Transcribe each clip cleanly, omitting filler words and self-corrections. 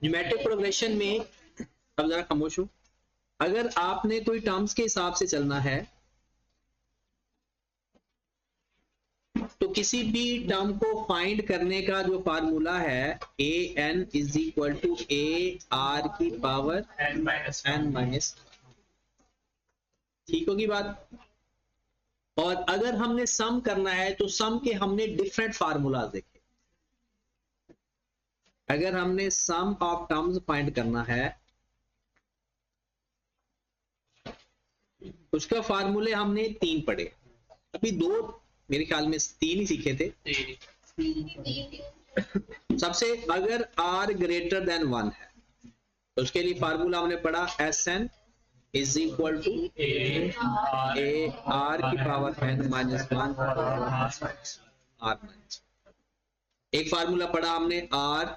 Geometric progression में, अब जरा खामोश हूं, अगर आपने कोई टर्म्स के हिसाब से चलना है तो किसी भी टर्म को फाइंड करने का जो फार्मूला है A N is equal to A R की पावर एन माइनस, ठीक होगी बात। और अगर हमने सम करना है तो सम के हमने डिफरेंट फार्मूलाज देखे। अगर हमने सम ऑफ टर्म्स फाइंड करना है उसका फार्मूले हमने 3 पढ़े, अभी 2 मेरे ख्याल में 3 ही सीखे थे। सबसे अगर r ग्रेटर देन 1 है तो उसके लिए फार्मूला हमने पढ़ा S N is equal to A R की power N minus 1 R minus. एक फार्मूला पढ़ा हमने r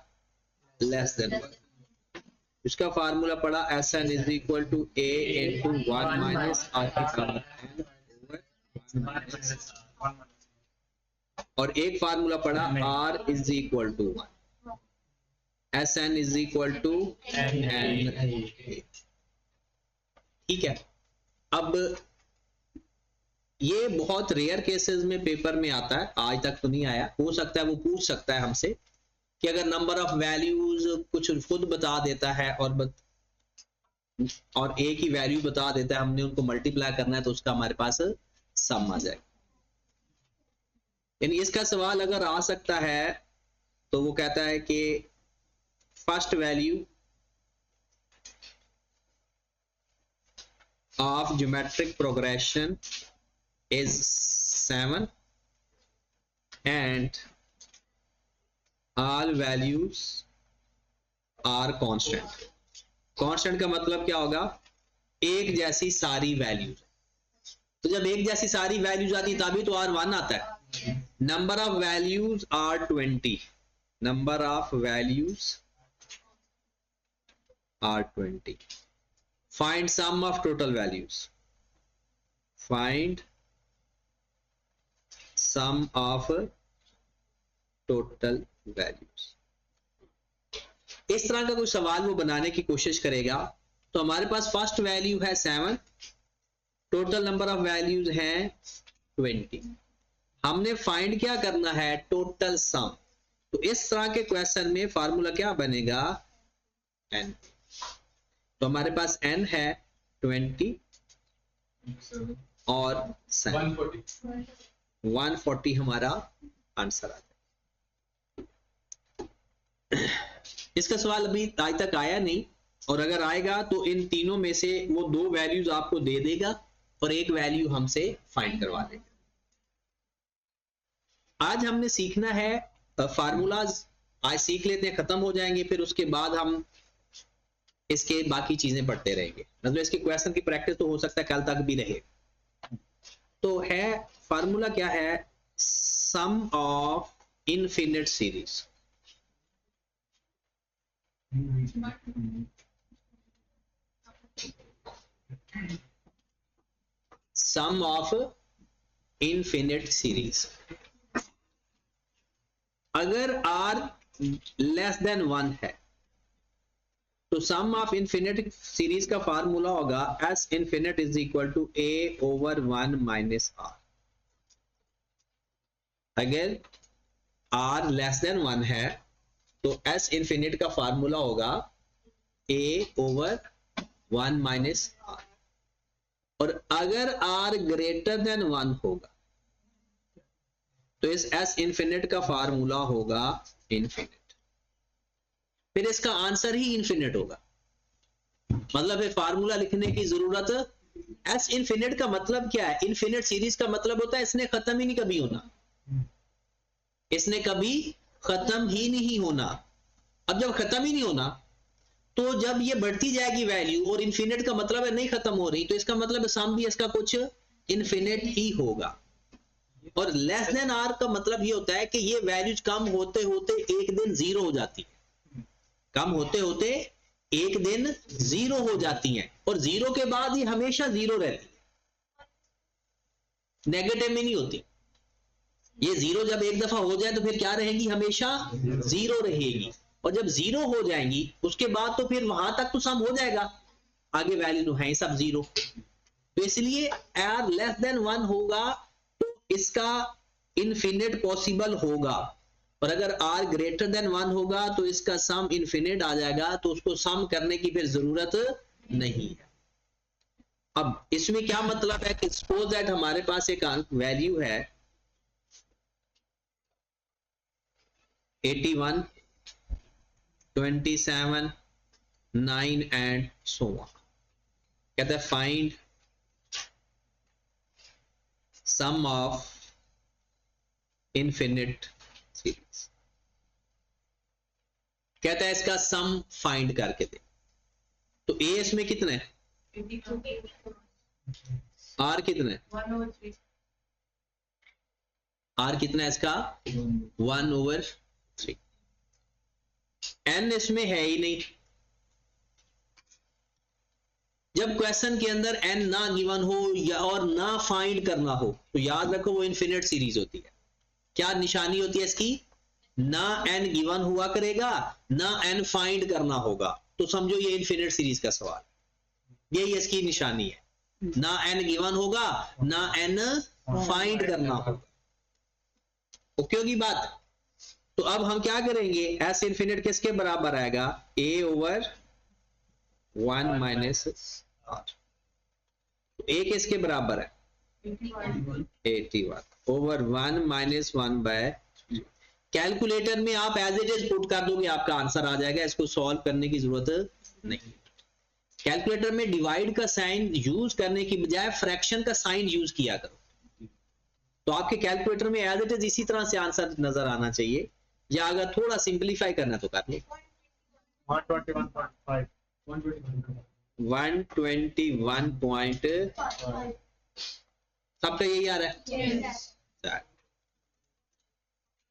लेस देन 1, इसका फार्मूला पढ़ा S N is equal to A into 1 minus R की पावर एन, और एक फार्मूला पढ़ा r is equal to 1, S N is equal to N. ठीक है, अब ये बहुत रेयर केसेस में पेपर में आता है, आज तक तो नहीं आया, हो सकता है वो पूछ सकता है हमसे कि अगर नंबर ऑफ वैल्यूज कुछ खुद बता देता है और एक ही वैल्यू बता देता है, हमने उनको मल्टीप्लाई करना है तो उसका हमारे पास सम आ जाएगा। यानी इसका सवाल अगर आ सकता है तो वो कहता है कि first value of geometric progression is 7 and all values are constant। Constant का मतलब क्या होगा, एक जैसी सारी वैल्यूज। तो जब एक जैसी सारी वैल्यूज आती तभी तो R1 आता है। Number of values are 20, number of values are 20। Find sum of total values, find sum of total values. इस तरह का कोई सवाल वो बनाने की कोशिश करेगा तो हमारे पास फर्स्ट वैल्यू है 7, टोटल नंबर ऑफ वैल्यूज हैं 20, हमने फाइंड क्या करना है, टोटल सम। तो इस तरह के क्वेश्चन में फार्मूला क्या बनेगा, n। तो हमारे पास n है 20 और 140 हमारा आंसर आ जाए। इसका सवाल अभी आज तक आया नहीं, और अगर आएगा तो इन तीनों में से वो 2 वैल्यूज आपको दे देगा और एक वैल्यू हमसे फाइंड करवा देगा। आज हमने सीखना है फार्मूलाज, आज सीख लेते हैं, खत्म हो जाएंगे, फिर उसके बाद हम इसके बाकी चीजें पढ़ते रहेंगे। मतलब इसके क्वेश्चन की प्रैक्टिस तो हो सकता है कल तक भी रहे। तो है फार्मूला क्या है, sum of infinite series. Sum of infinite series. अगर r लेस देन 1 है तो सम ऑफ इनफिनिट सीरीज का फार्मूला होगा s infinite is equal to a over 1 minus r। अगर r लेस देन 1 है तो s इनफिनिट का फार्मूला होगा a ओवर 1 माइनस r, और अगर r ग्रेटर देन 1 होगा तो इस s इनफिनिट का फार्मूला होगा इनफिनिट। फिर इसका आंसर ही इनफिनिट होगा, मतलब है फार्मूला लिखने की जरूरत। s इनफिनिट का मतलब क्या है, इनफिनिट सीरीज का मतलब होता है इसने खत्म ही नहीं कभी होना, इसने कभी खत्म ही नहीं होना। अब जब खत्म ही नहीं होना तो जब ये बढ़ती जाएगी वैल्यू, और इनफिनिट का मतलब है नहीं खत्म हो रही, तो इसका मतलब सम भी इसका कुछ इनफिनिट ही होगा। और लेस देन r का मतलब ये होता है कि ये वैल्यूज कम होते होते एक दिन 0 हो जाती है, कम होते होते एक दिन 0 हो जाती हैं, और 0 के बाद ये हमेशा 0 रहती है, नेगेटिव में नहीं होती। ये 0 जब एक दफा हो जाए तो फिर क्या रहेगी, हमेशा 0 रहेगी। और जब 0 हो जाएंगी उसके बाद तो फिर वहां तक तो सम हो जाएगा, आगे वैल्यू तो है ही सब 0। तो इसलिए आर लेस देन 1 होगा तो इसका इनफिनिट पॉसिबल होगा, और अगर आर ग्रेटर देन 1 होगा तो इसका सम इनफिनिट आ जाएगा, तो उसको सम करने की फिर जरूरत नहीं है। अब इसमें क्या मतलब है कि सपोज दैट हमारे पास एक वैल्यू है 81, 27, 9 एंड सो ऑन। कहता है find sum of infinite series. कहता है इसका सम फाइंड करके दे। तो ए इसमें कितने है, आर कितना है, आर कितना है इसका 1/3। एन इसमें है ही नहीं। जब क्वेश्चन के अंदर एन ना गिवन हो या और ना फाइंड करना हो तो याद रखो वो इनफिनिट सीरीज होती है। क्या निशानी होती है इसकी, ना एन गिवन हुआ करेगा ना एन फाइंड करना होगा, तो समझो ये इनफिनिट सीरीज का सवाल, यही इसकी निशानी है। ना एन गिवन होगा ना एन फाइंड करना होगा। ओके होगी बात। तो अब हम क्या करेंगे, एस इनफिनिट किसके बराबर आएगा, ए ओवर 1 माइनस आर। ए किसके बराबर है 81 ओवर 1 माइनस 1 बाय। कैलकुलेटर में आप एज इट इज पुट कर दोगे आपका आंसर आ जाएगा, इसको सॉल्व करने की जरूरत नहीं। कैलकुलेटर में डिवाइड का साइन यूज करने की बजाय फ्रैक्शन का साइन यूज किया करो, तो आपके कैलकुलेटर में एज इट इज इसी तरह से आंसर नजर आना चाहिए, या अगर थोड़ा सिंप्लीफाई करना तो कर लो। 121.5 121.5 सबका यही आ रहा है।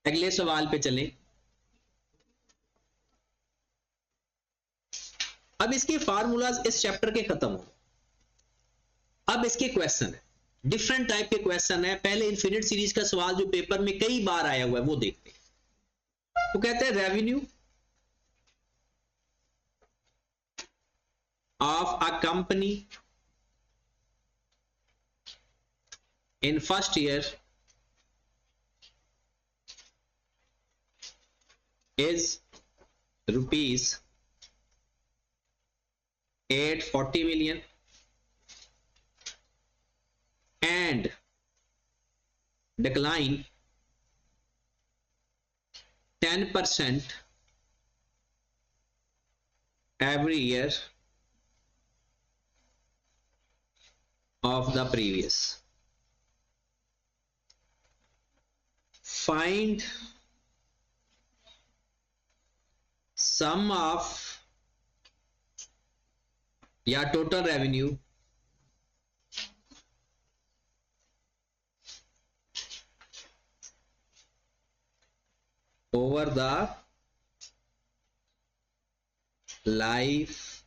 अगले सवाल पे चलें। अब इसके फार्मूलाज इस चैप्टर के खत्म हो, अब इसके क्वेश्चन है, डिफरेंट टाइप के क्वेश्चन है। पहले इनफिनिट सीरीज का सवाल जो पेपर में कई बार आया हुआ है वो देखते हैं। तो कहते हैं revenue of a company in first year is rupees 840 million and decline 10% every year of the previous. Find sum of या total revenue over the life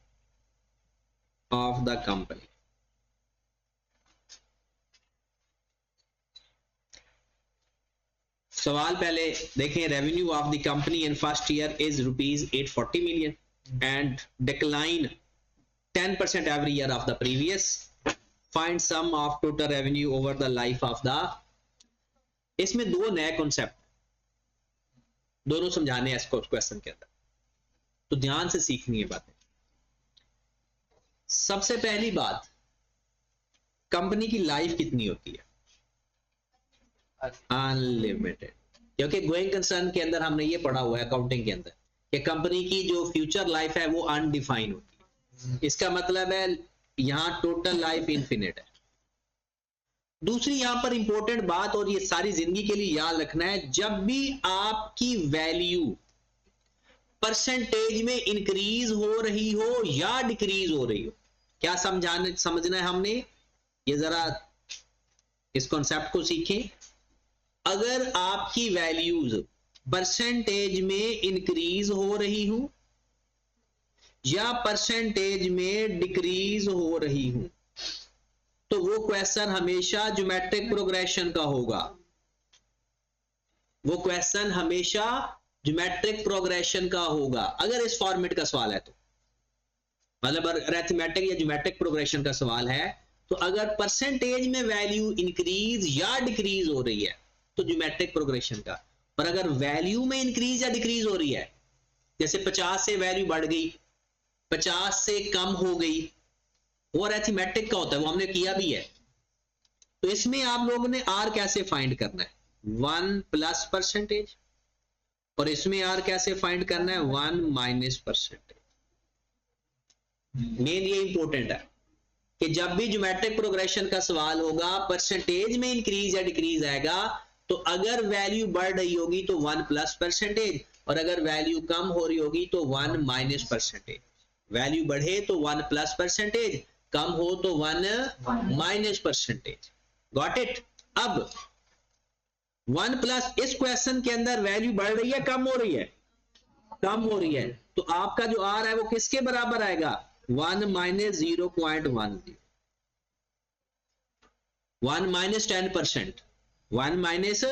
of the company. सवाल पहले देखें, revenue of the company in first year is rupees 840 million and decline 10% every year of the previous. Find sum of total revenue over the life of the. इसमें दो नए concept दोनों समझाने हैं इसको क्वेश्चन के अंदर, तो ध्यान से सीखनी है बातें. सबसे पहली बात, कंपनी की लाइफ कितनी होती है? अनलिमिटेड. क्योंकि गोइंग कंसर्न के अंदर हमने ये पढ़ा हुआ है अकाउंटिंग के अंदर कि कंपनी की जो फ्यूचर लाइफ है वो अनडिफाइन होती है. इसका मतलब है यहां टोटल लाइफ इनफिनिट है. दूसरी यहां पर इंपॉर्टेंट बात, और ये सारी जिंदगी के लिए याद रखना है, जब भी आपकी वैल्यू परसेंटेज में इंक्रीज हो रही हो या डिक्रीज हो रही हो, क्या समझना है हमने, ये जरा इस कॉन्सेप्ट को सीखें. अगर आपकी वैल्यूज परसेंटेज में इंक्रीज हो रही हो या परसेंटेज में डिक्रीज हो रही हो, तो वो क्वेश्चन हमेशा ज्योमेट्रिक प्रोग्रेशन का होगा. वो क्वेश्चन हमेशा ज्योमेट्रिक प्रोग्रेशन का होगा, अगर इस फॉर्मेट का सवाल है तो, मतलब अरिथमेटिक या ज्योमेट्रिक प्रोग्रेशन का सवाल है तो अगर परसेंटेज में वैल्यू इंक्रीज या डिक्रीज हो रही है तो ज्योमेट्रिक प्रोग्रेशन का, और अगर वैल्यू में इंक्रीज या डिक्रीज हो रही है, जैसे 50 से वैल्यू बढ़ गई, 50 से कम हो गई, वो अरिथमेटिक का होता है, वो हमने किया भी है। तो इसमें आप लोगों ने आर कैसे फाइंड करना है, 1 प्लस परसेंटेज, और इसमें आर कैसे फाइंड करना है, 1 माइनस परसेंटेज। मेन ये इंपॉर्टेंट है कि जब भी ज्योमेट्रिक प्रोग्रेशन का सवाल होगा, परसेंटेज में इंक्रीज या डिक्रीज आएगा, तो अगर वैल्यू बढ़ रही होगी तो 1 प्लस परसेंटेज, और अगर वैल्यू कम हो रही होगी तो 1 माइनस परसेंटेज। वैल्यू बढ़े तो 1 प्लस परसेंटेज, कम हो तो 1 माइनस परसेंटेज। Got it. अब 1 प्लस, इस क्वेश्चन के अंदर वैल्यू बढ़ रही है कम हो रही है, कम हो रही है, तो आपका जो आर है वो किसके बराबर आएगा, 1 माइनस 0.10, 1 माइनस 10%, 1 माइनस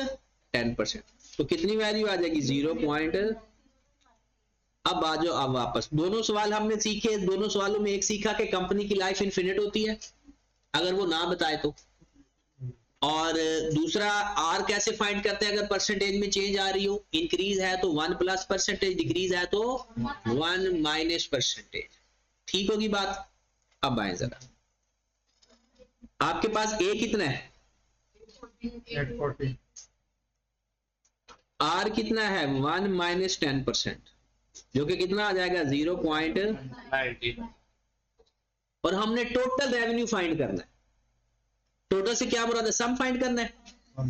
10%, तो कितनी वैल्यू आ जाएगी, 0. अब आ जाओ, अब वापस दोनों सवाल हमने सीखे, दोनों सवालों में एक सीखा कि कंपनी की लाइफ इनफिनिट होती है अगर वो ना बताए तो, और दूसरा आर कैसे फाइंड करते हैं अगर परसेंटेज में चेंज आ रही हो, इंक्रीज है तो 1 प्लस परसेंटेज, डिक्रीज है तो 1 माइनस परसेंटेज। ठीक होगी बात। अब आए जरा, आपके पास ए कितना है, 840, आर कितना है, 1 माइनस 10%, जो कि कितना आ जाएगा, 0.90, और हमने टोटल रेवेन्यू फाइंड करना है। टोटल से क्या मुराद है, सम फाइंड करना है,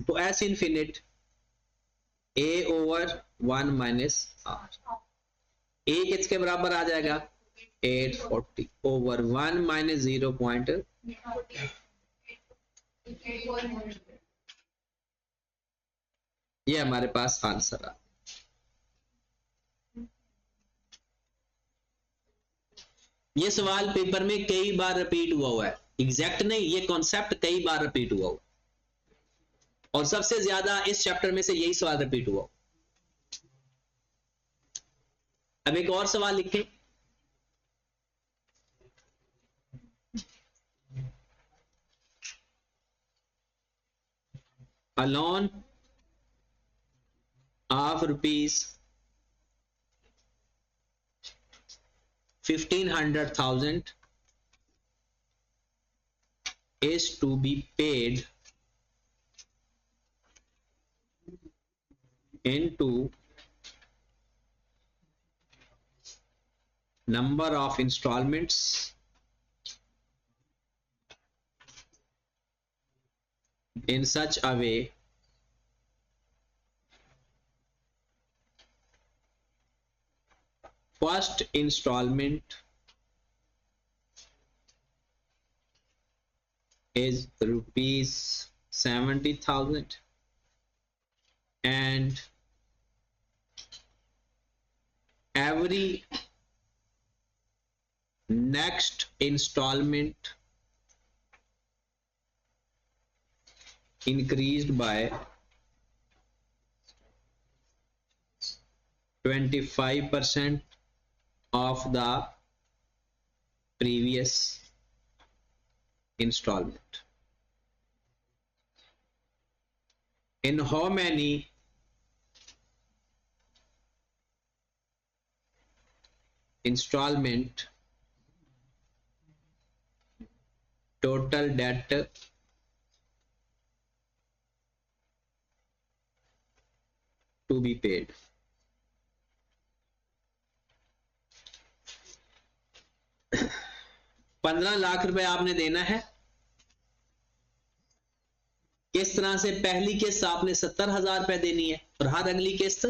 तो S infinite A over 1 minus R, A किसके बराबर आ जाएगा, 840 ओवर 1 माइनस 0. ये हमारे पास आंसर आ, ये सवाल पेपर में कई बार रिपीट हुआ है, एग्जैक्ट नहीं, ये कॉन्सेप्ट कई बार रिपीट हुआ, और सबसे ज्यादा इस चैप्टर में से यही सवाल रिपीट हुआ। अब एक और सवाल लिखें, a loan of ₹1,500,000 is to be paid into number of installments in such a way first installment is ₹70,000 and every next installment increased by 25% of the previous installment. In how many installment total debt to be paid? ₹15,00,000 आपने देना है। किस तरह से, पहली किस्त आपने ₹70,000 देनी है और हर अगली किस्त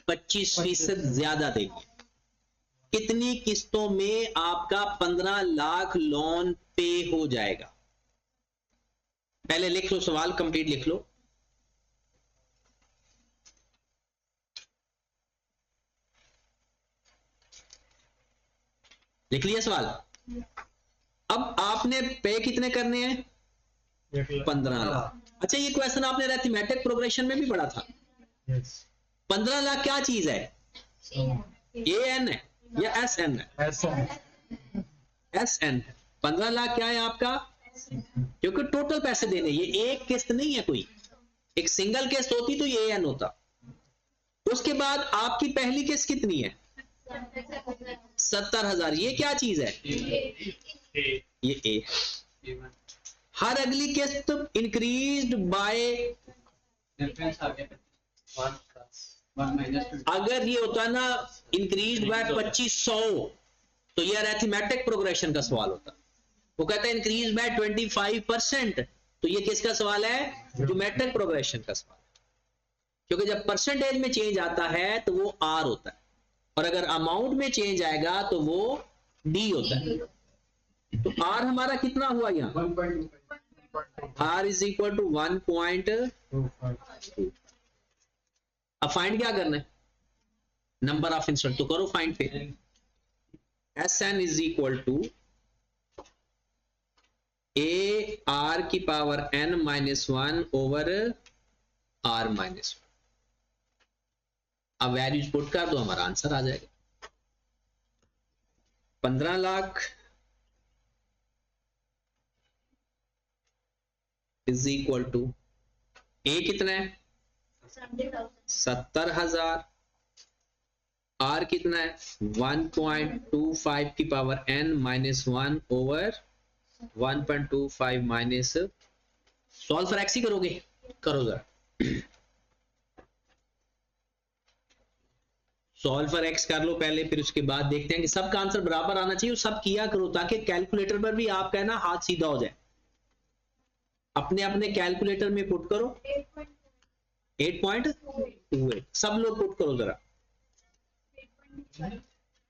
25% ज्यादा देनी है। कितनी किस्तों में आपका 15,00,000 लोन पे हो जाएगा? पहले लिख लो, सवाल कंप्लीट लिख लो। लिख लिया सवाल? अब आपने पे कितने करने हैं? 15,00,000। अच्छा, ये क्वेश्चन आपने अरिथमेटिक प्रोग्रेशन में भी पढ़ा था। yes. 15 लाख क्या चीज है? AN है या SN है? SN। 15 लाख क्या है आपका? क्योंकि टोटल पैसे देने, ये एक किस्त नहीं है कोई, एक सिंगल किस्त होती तो ये AN होता। उसके बाद आपकी पहली किस्त कितनी है? 70,000। ये क्या चीज है? ये A। हर अगली किस्त इंक्रीज्ड बाय, अगर ये होता ना इंक्रीज बाय 2500 तो ये अरिथमेटिक प्रोग्रेशन का सवाल होता। वो कहता है इंक्रीज बाय 25%, तो ये किसका सवाल है? ज्योमेट्रिक प्रोग्रेशन का सवाल। क्योंकि जब परसेंटेज में चेंज आता है तो वो R होता है, और अगर अमाउंट में चेंज आएगा तो वो D होता है। तो R हमारा कितना हुआ यहाँ? R is equal to 1.25। अब फाइंड क्या करना है? Number of instant. तो करो फाइंड फिर। SN is equal to AR की पावर N-1 ओवर R-1। अब वैल्यूज पुट कर दो, हमारा आंसर आ जाएगा। 15 lakh is equal to A कितना है? 70,000। R कितना है? 1.25 की power N-1 over 1.25 minus, solve for X ही करोगे? करो जरा, सॉल्व फॉर एक्स कर लो पहले, फिर उसके बाद देखते हैं कि सबका आंसर बराबर आना चाहिए। सब किया करो ताकि कैलकुलेटर पर भी आपका ना हाथ सीधा हो जाए। अपने अपने कैलकुलेटर में पुट करो 8.28। सब लोग पुट करो जरा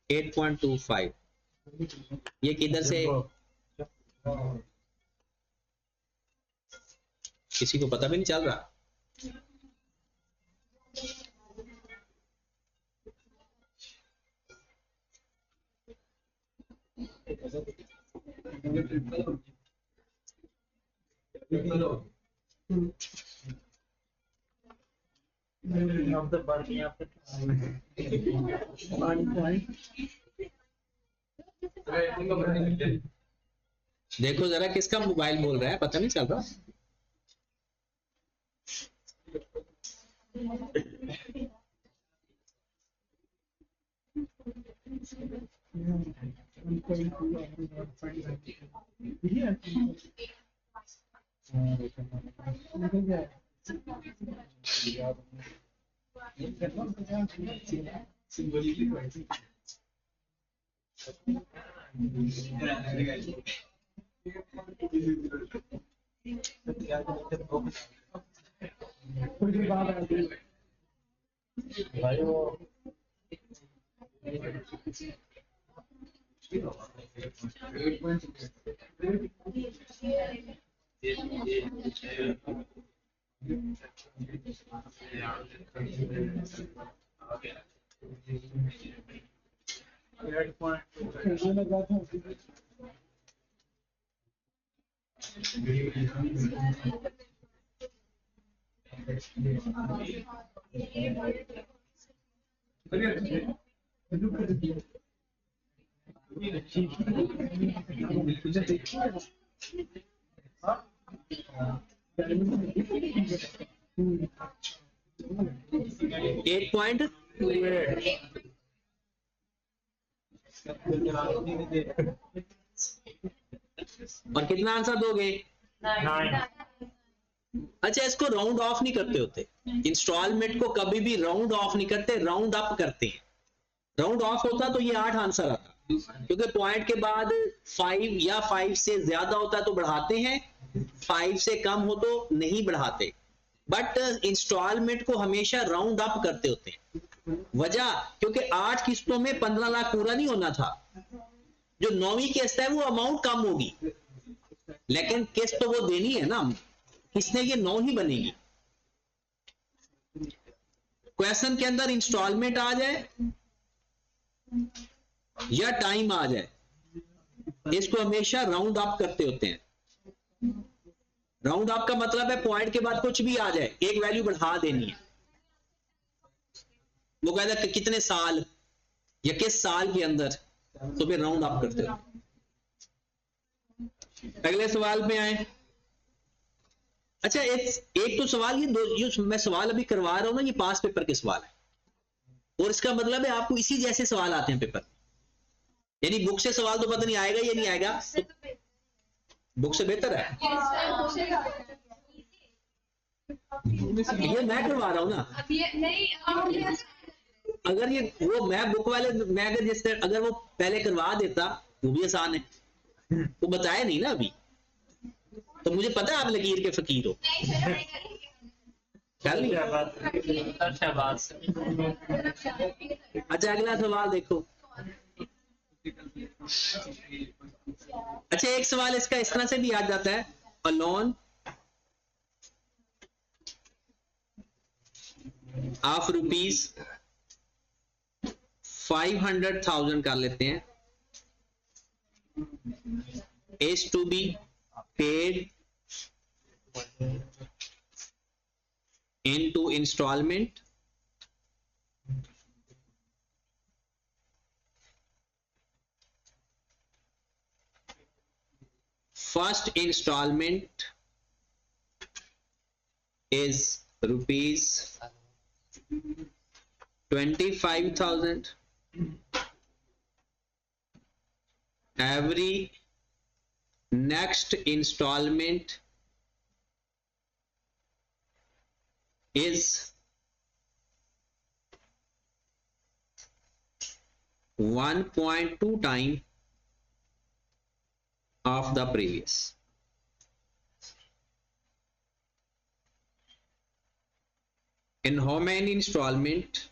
8.25। ये किधर से? किसी को पता भी नहीं चल रहा। देखो जरा किसका मोबाइल बोल रहा है, पता नहीं चल रहा। एट पॉइंट और कितना आंसर दोगे? 9। अच्छा, इसको राउंड ऑफ नहीं करते होते। इंस्टॉलमेंट को कभी भी राउंड ऑफ नहीं करते, राउंड अप करते हैं। राउंड ऑफ होता तो ये 8 आंसर आता, क्योंकि पॉइंट के बाद 5 या 5 से ज्यादा होता तो बढ़ाते हैं, 5 से कम हो तो नहीं बढ़ाते। बट इंस्टॉलमेंट को हमेशा राउंड अप करते होते हैं। वजह क्योंकि 8 किस्तों में 15 लाख पूरा नहीं होना था। जो 9वीं किस्त है वो अमाउंट कम होगी, लेकिन किस्त तो वो देनी है ना, किसने ये 9 ही बनेगी। क्वेश्चन के अंदर इंस्टॉलमेंट आ जाए या टाइम आ जाए, इसको हमेशा राउंड अप करते होते हैं। राउंड अप का मतलब है पॉइंट के बाद कुछ भी आ जाए, एक वैल्यू बढ़ा देनी है। वो कहता है कि कितने साल या किस साल के अंदर, तो फिर राउंड अप करते हो। अगले सवाल पे आए। अच्छा एक तो सवाल ये दो, जो मैं सवाल अभी करवा रहा हूं ना, ये पास पेपर के सवाल है, और इसका मतलब है आपको इसी जैसे सवाल आते हैं पेपर, यानी बुक से सवाल तो पता नहीं आएगा या नहीं आएगा, तो बुक से बेहतर है। ये मैं करवा रहा हूं ना, अगर ये वो मैं बुक वाले, मैं अगर जैसे अगर वो पहले करवा देता वो भी आसान है, वो बताया नहीं ना अभी, तो मुझे पता है आप लकीर के फकीर हो। कर लिया। अच्छा अगला सवाल देखो। अच्छा एक सवाल इसका इस तरह से भी आ जाता है, अ लोन ऑफ रुपीज 500,000 कर लेते हैं, is to be paid into installment first installment is rupees 25,000, every next installment is 1.2 time of the previous. In how many installment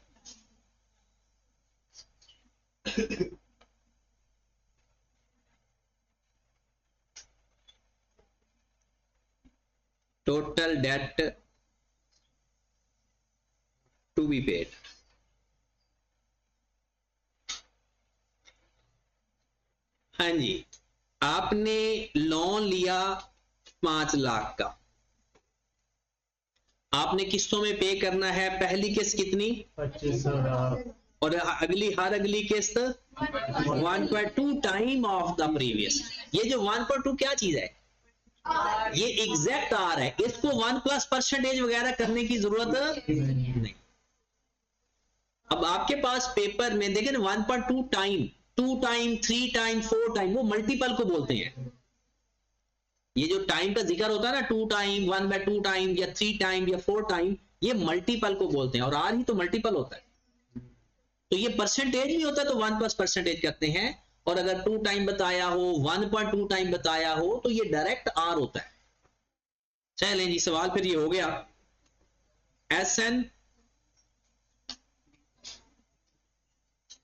total debt to be paid? हाँ जी, आपने लोन लिया 5 लाख का, आपने किस्तों में पे करना है, पहली किस्त कितनी 25,000 और हर अगली किस्त 1.2 टाइम ऑफ द प्रीवियस। ये जो 1.2 क्या चीज है, ये एग्जैक्ट आर है, इसको 1+ % वगैरह करने की जरूरत नहीं। अब आपके पास पेपर में देखें ना 1.2 टाइम, 2 टाइम, 3 टाइम, 4 टाइम, वो मल्टीपल को बोलते हैं। ये जो टाइम का जिक्र होता है ना 2 टाइम, 1/2 टाइम या 3 टाइम या 4 टाइम, ये मल्टीपल को बोलते हैं, और आर ही तो मल्टीपल होता है। तो ये परसेंटेज भी होता है तो 1+% करते हैं, और अगर 2 टाइम बताया हो, 1.2 टाइम बताया हो, तो ये डायरेक्ट आर होता है। चलें जी, सवाल फिर ये हो गया, SN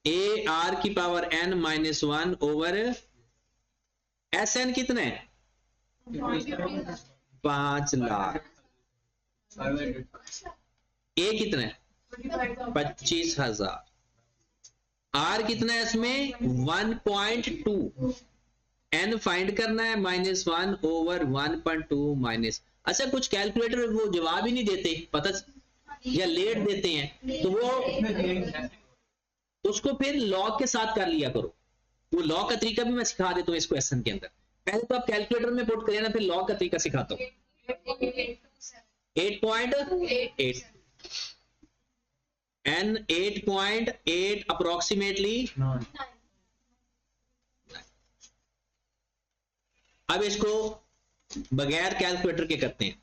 ए आर की पावर n -1 ओवर SN कितना है 5 लाख, ए कितना है 25,000, आर कितना है इसमें 1.2, एन फाइंड करना है -1 ओवर 1.2 माइनस। अच्छा कुछ कैलकुलेटर वो जवाब ही नहीं देते, पता या लेट देते हैं, तो वो उसको फिर लॉग के साथ कर लिया करो। वो लॉग का तरीका भी मैं सिखा देता हूँ इस क्वेश्चन के अंदर। पहले तो आप कैलकुलेटर में पुट करिए ना, फिर लॉग का तरीका सिखाता हूँ। 8.8 n 8.8 अप्रोक्सीमेटली। अब इसको बगैर कैलकुलेटर के करते हैं।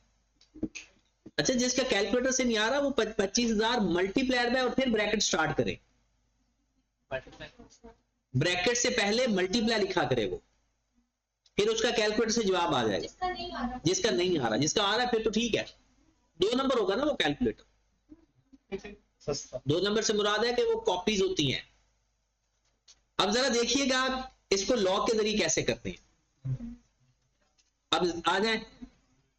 अच्छा जिसका कैलकुलेटर से नहीं आ रहा वो 25,000 मल्टीप्लाइड बाय और फिर ब्रैकेट स्टार्ट करे, ब्रैकेट से पहले मल्टीप्लाई लिखा करे वो, फिर उसका कैलकुलेटर से जवाब आ जाएगा। जिसका नहीं आ रहा, जिसका आ रहा है फिर तो ठीक है, 2 नंबर होगा ना वो कैलकुलेटर। 2 नंबर से मुराद है कि वो कॉपीज होती हैं। अब जरा देखिएगा इसको लॉग के जरिए कैसे करते हैं। अब आ जाए,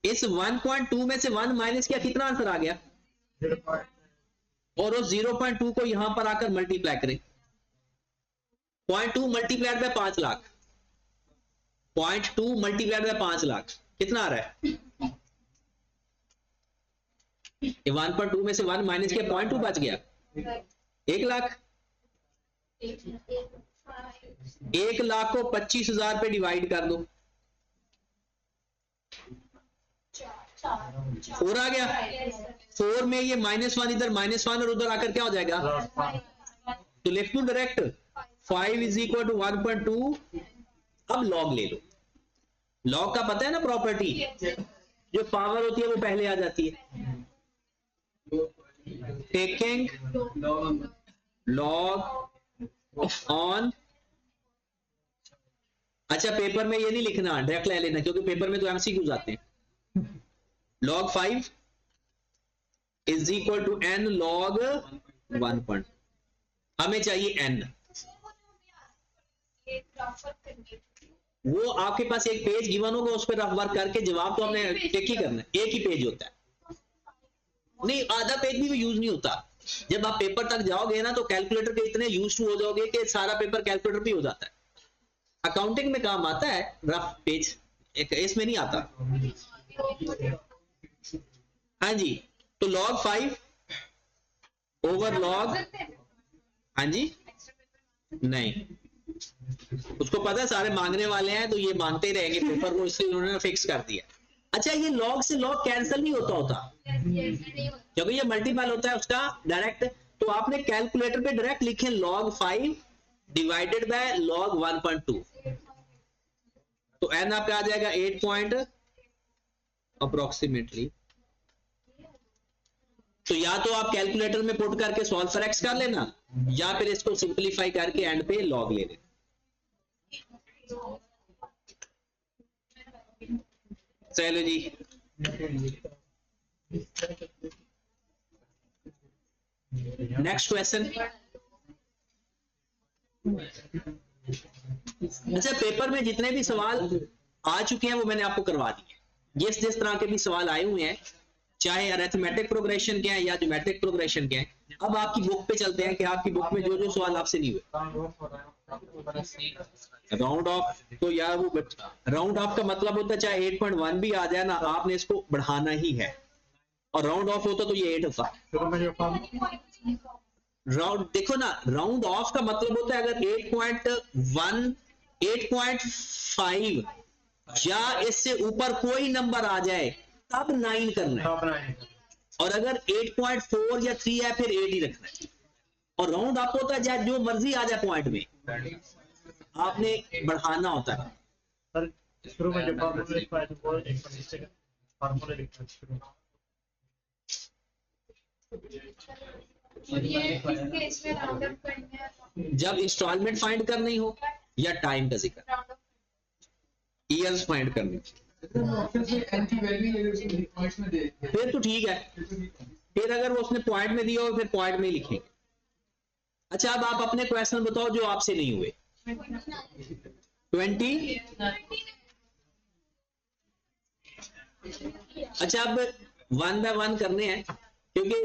इस 1.2 में से 1 माइनस किया, कितना आंसर आ गया, और उस 0.2 को यहां पर आकर मल्टीप्लाई करें। 0.2 multiplied by 5 lakh, 0.2 multiplied by 5 lakh कितना आ रहा है, 1.2 में से 1 माइनस किया 0.2 बच गया, 1 लाख, 1 लाख को 25,000 पे डिवाइड कर दो, 4 आ गया। 4 में ये -1 इधर -1 और उधर आकर क्या हो जाएगा, तो लिख दूं डायरेक्ट 5 इज इक्वल टू 1.2। अब लॉग ले लो, लॉग का पता है ना प्रॉपर्टी, जो पावर होती है वो पहले आ जाती है, टेकिंग लॉग ऑन। अच्छा पेपर में ये नहीं लिखना, डायरेक्ट ले लेना, क्योंकि पेपर में तो एमसीक्यूज आते हैं। log 5 is equal to n log 1. हमें चाहिए n, वो आपके पास एक पेज गिवन होगा, उस पर रफ वर्क करके जवाब तो हमने टिक ही करना है, एक ही पेज होता है, नहीं आधा पेज भी यूज नहीं होता। जब आप पेपर तक जाओगे ना तो कैलकुलेटर के इतने यूज टू हो जाओगे कि सारा पेपर कैलकुलेटर भी हो जाता है। अकाउंटिंग में काम आता है रफ पेज, इसमें नहीं आता। हाँ जी, तो log 5 ओवर log, हाँ जी नहीं, उसको पता है सारे मांगने वाले हैं तो ये मांगते ही रहेंगे पेपर को, इसलिए उन्होंने फिक्स कर दिया। अच्छा ये log से log कैंसिल नहीं होता क्योंकि ये मल्टीपल होता है उसका डायरेक्ट, तो आपने कैलकुलेटर पे डायरेक्ट लिखे log 5 डिवाइडेड बाय log 1.2, तो n आपका आ जाएगा 8 पॉइंट अप्रोक्सीमेटली। तो या तो आप कैलकुलेटर में पुट करके सॉल्व फॉर एक्स कर लेना, या फिर इसको सिंपलीफाई करके एंड पे लॉग ले लेना। चलो जी, नेक्स्ट क्वेश्चन। अच्छा पेपर में जितने भी सवाल आ चुके हैं वो मैंने आपको करवा दिए, जिस जिस तरह के भी सवाल आए हुए हैं, चाहे अरिथमेटिक प्रोग्रेशन के हैं या ज्योमेट्रिक प्रोग्रेशन के हैं। अब आपकी बुक पे चलते हैं कि आपकी बुक में जो जो सवाल आपसे नहीं हुए। राउंड ऑफ, तो यार वो राउंड ऑफ का मतलब होता है चाहे 8.1 भी आ जाए ना, आपने इसको बढ़ाना ही है, और राउंड ऑफ होता तो ये 8 होता। राउंड देखो ना, राउंड ऑफ का मतलब होता है अगर 8.1 8.5 या इससे ऊपर कोई नंबर आ जाए तब 9 करना है, और अगर 8.4 या 3 है फिर 8 ही रखना है। और राउंड अप होता है चाहे जो मर्जी आ जाए पॉइंट में, आपने बढ़ाना होता है। सर शुरू में जब फार्मूला लिखा है तो वो एक फार्मूला लिखा है शुरू में। और ये किस केस में राउंड अप करना है? जब इंस्टॉलमेंट फाइंड करनी हो या टाइम का जिक्र, ईयर्स फाइंड करनी, फिर तो ठीक है, फिर अगर वो उसने पॉइंट में दिया हो फिर पॉइंट में ही लिखेंगे। अच्छा अब आप अपने क्वेश्चन बताओ जो आपसे नहीं हुए। 20। अच्छा अब 1 बाय 1 करने हैं, क्योंकि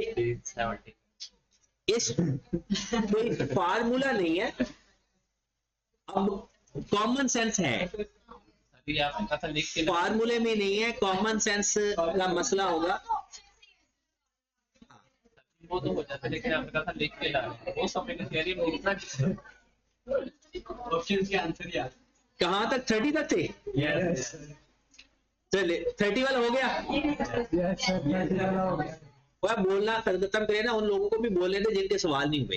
इस कोई फार्मूला नहीं है, अब कॉमन सेंस है, फार्मूले में नहीं है, कॉमन सेंस का मसला होगा। वो तो हो जाता है, लेकिन आपने कहा था लिख के ला, वो सब में थियरी में लिखना ऑप्शंस के आंसर यार कहां तक 30 तक थे? यस चलिए 30 वाला हो गया। यस सर वह बोलना खत्म करे ना, उन लोगों को भी बोले थे जिनके सवाल नहीं हुए।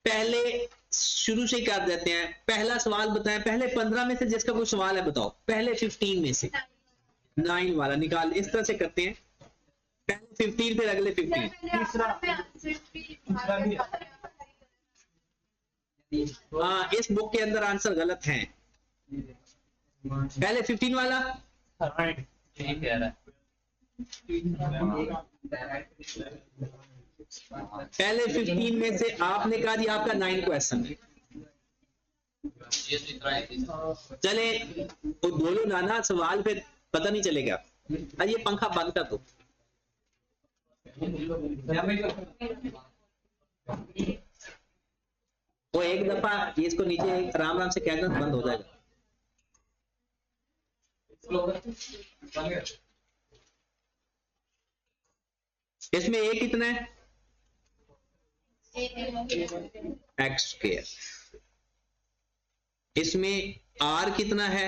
पहले शुरू से ही कर देते हैं, पहला सवाल बताएं, पहले 15 में से जिसका कोई सवाल है बताओ, पहले 15 में से 9 वाला निकाल, इस तरह से करते हैं, पहले 15 फिर अगले 15। हाँ इस बुक के अंदर आंसर गलत है, पहले 15 वाला ठीक है। पहले 15 में से आपने कहा जी आपका 9 क्वेश्चन है। चले तो बोलो नाना सवाल, फिर पता नहीं चलेगा। ये पंखा बंद कर दो। वो एक दफा ये इसको नीचे आराम आराम से कहना बंद हो जाएगा। इसमें एक कितना है? X square. इसमें आर कितना है?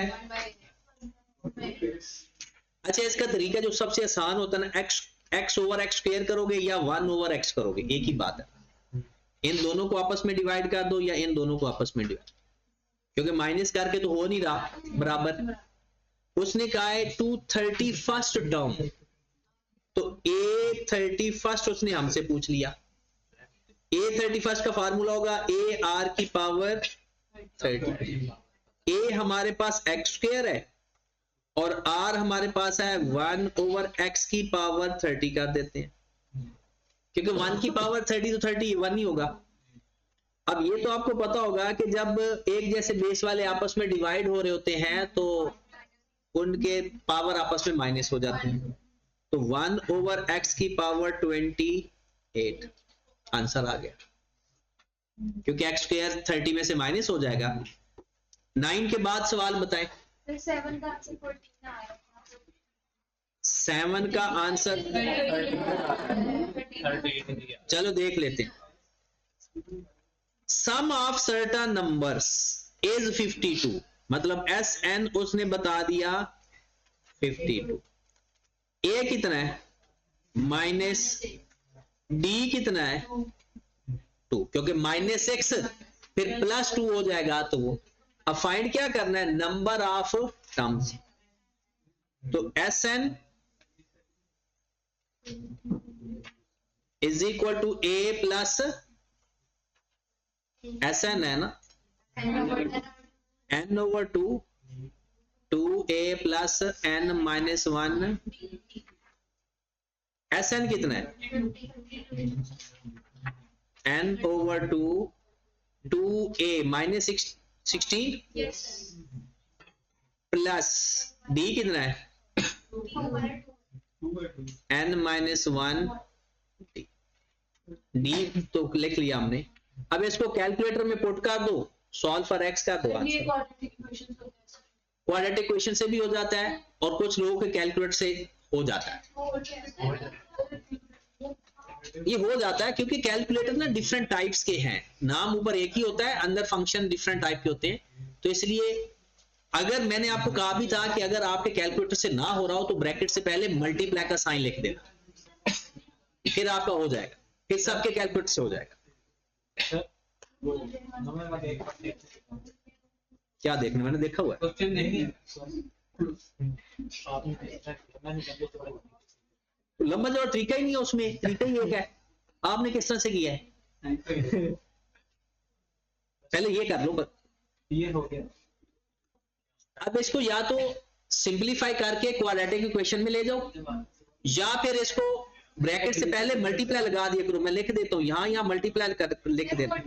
अच्छा, इसका तरीका जो सबसे आसान होता है ना, एक्स ओवर एक्स स्क्वायर करोगे या 1 ओवर एक्स करोगे, एक ही बात है। इन दोनों को आपस में डिवाइड कर दो या इन दोनों को आपस में डिवाइड, क्योंकि माइनस करके तो हो नहीं रहा बराबर। उसने कहा है 231st टर्म, तो A31 उसने हमसे पूछ लिया। A31 का फार्मूला होगा ए आर की पावर 30। ए हमारे पास एक्स स्क्वायर है और आर हमारे पास है 1 ओवर एक्स की पावर 30 कर देते हैं, क्योंकि 1 की पावर 30 तो 30 1 ही होगा। अब ये तो आपको पता होगा कि जब एक जैसे बेस वाले आपस में डिवाइड हो रहे होते हैं तो उनके पावर आपस में माइनस हो जाते हैं। तो 1 ओवर एक्स की पावर 28 आंसर आ गया, क्योंकि एक्स स्क्वायर 30 में से माइनस हो जाएगा। 9 के बाद सवाल बताएं। 7 का आंसर 14 आया। 7 का आंसर 38 दिया। चलो देख लेते हैं। सम ऑफ सर्टेन नंबर्स इज 52, मतलब एस एन उसने बता दिया 52। ए कितना है? माइनस डी कितना है? 2, क्योंकि -6 फिर +2 हो जाएगा। तो वो अब फाइंड क्या करना है? Number of terms. तो S N is equal to A plus S N है ना, n over 2 2a plus n minus 1। S N कितना है? n over 2 2a minus 16 plus d कितना है? n माइनस 1 d तो लिख लिया हमने। अब इसको कैलकुलेटर में पुट कर दो, सॉल्व फॉर x कर दो आंसर। क्वाड्रेटिक इक्वेशन से भी हो जाता है और कुछ लोगों के कैलकुलेटर से हो जाता है। ये हो जाता है क्योंकि कैलकुलेटर ना डिफरेंट टाइप्स के हैं, नाम ऊपर एक ही होता है, अंदर फंक्शन डिफरेंट टाइप के होते हैं। तो इसलिए अगर मैंने आपको कहा भी था कि अगर आपके कैलकुलेटर से ना हो रहा हो तो ब्रैकेट से पहले मल्टीप्लाई का साइन लिख देना, फिर आपका हो जाएगा, फिर सबके कैलकुलेटर से हो जाएगा। क्या देखना? मैंने देखा हुआ है। क्वेश्चन नहीं लंबा जो तरीका ही नहीं है उसमें, तरीका ही एक है। आपने किस तरह से किया है? पहले ये कर लो, ये हो गया। अब इसको या तो सिंपलीफाई करके क्वाड्रेटिक इक्वेशन में ले जाओ या फिर इसको ब्रैकेट से पहले मल्टीप्लाई लगा दिया करो। मैं लिख देता हूँ यहाँ मल्टीप्लाई कर लिख देता हूँ।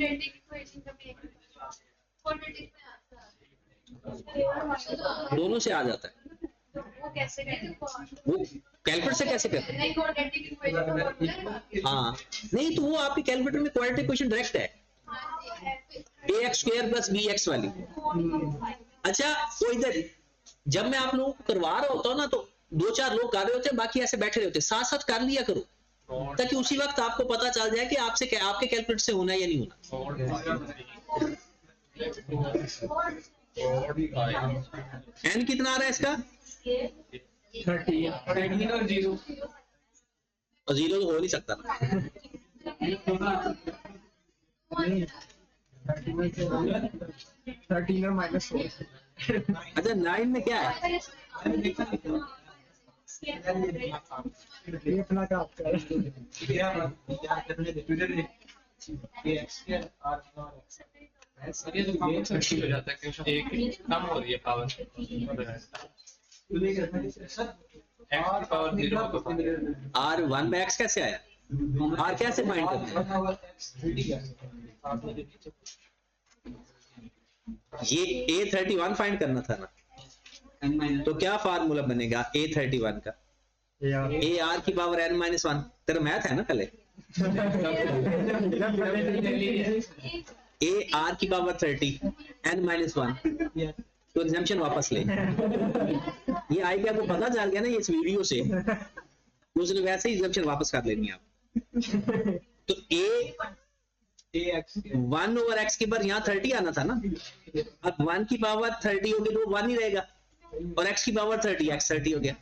दोनों से आ जाता है। वो कैसे करते? वो कैलकुलेटर से कैसे करते हैं? नहीं, क्वाड्रेटिक इक्वेशन का फॉर्मूला है। हाँ नहीं, तो वो आपके कैलकुलेटर में क्वाड्रेटिक इक्वेशन डायरेक्ट है, ax स्क्वायर प्लस bx वाली। अच्छा, वो इधर जब मैं आप लोगों को करवा रहा होता हूँ ना, तो 2-4 लोग कर रहे होते हैं, बाकी ऐसे बैठे रहे होते हैं। साथ साथ कर लिया करो ताकि उसी वक्त आपको पता चल जाए कि आपसे आपके कैलकुलेटर से होना है या नहीं होना। n कितना आ रहा है इसका? 13 और 0 और 0 तो हो नहीं सकता ना। 13 और -4। अच्छा, 9 में क्या है? ये अपना क्या आपका ये तो कॉमन सेंस हो जाता है कि एक कम हो रही है पावर, x की पावर 0 तो r 1/x कैसे आया? r कैसे फाइंड करते हैं? ये A31 फाइंड करना था ना, तो क्या फार्मूला बनेगा A31 का? ए आर की पावर n-1। तेरा मैथ है ना पहले? ए आर की पावर 30 n-1, तो एग्जाम्पशन वापस ले। ये आई क्या आपको पता चल गया ना ये इस वीडियो से, उसने वैसे ही एग्जाम्पशन वापस कर लेनी है आप। तो ए 1 ओवर एक्स के ऊपर यहाँ 30 आना था ना, अब 1 की पावर 30 होगी तो 1 ही रहेगा, और x की पावर 30, x 30 हो गया।